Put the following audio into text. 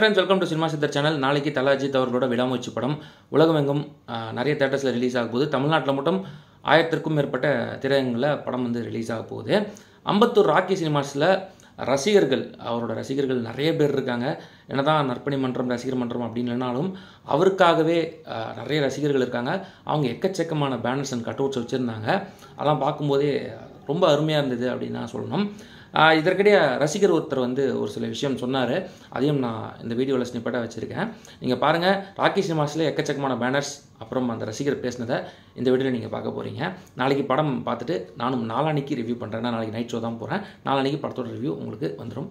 Friends, welcome to Cinema Siddhar channel. நாளைக்கு தல அஜித் அவர்களோட விடாமுயற்சி படம் உலகமெங்கும் நிறைய தியேட்டர்ஸ்ல ரிலீஸ் ஆக போகுது. தமிழ்நாட்டுல மட்டும் 1000க்கும் மேற்பட்ட திரையரங்குல படம் வந்து ரிலீஸ் ஆக போகுது. அம்பத்தூர் ராக்கி சினிமாஸ்ல ரசிகர்கள் அவரோட ரசிகர்கள் நிறைய பேர் இருக்காங்க. என்னதான் நற்பணி மன்றம் ரசிகர் மன்றம் அப்படி இல்லைனாலும் அவருக்காகவே நிறைய ரசிகர்கள் இருக்காங்க. அவங்க எக்கச்சக்கமான பேனர்ஸ் அண்ட் கட்அவுட்ஸ் வச்சிருந்தாங்க. அதெல்லாம் பார்க்கும்போதே ரொம்ப அருமையாக இருந்தது அப்படின்னு நான் சொல்லணும். இதற்கிடையே ரசிகர் ஒருத்தர் வந்து ஒரு சில விஷயம் சொன்னார். அதையும் நான் இந்த வீடியோவில் ஸ்னிப்பட்டாக வச்சுருக்கேன். நீங்கள் பாருங்கள், ராக்கி சினிமாஸில் எக்கச்சக்கமான பேனர்ஸ் அப்புறம் அந்த ரசிகர் பேசினதை இந்த வீடியோவில் நீங்கள் பார்க்க போகிறீங்க. நாளைக்கு படம் பார்த்துட்டு நானும் நாளான்னைக்கு ரிவ்யூ பண்ணுறேன். நான் நாளைக்கு நைட் ஷோ தான் போகிறேன். நாளான்னைக்கு படத்தோட ரிவ்யூ உங்களுக்கு வந்துடும்.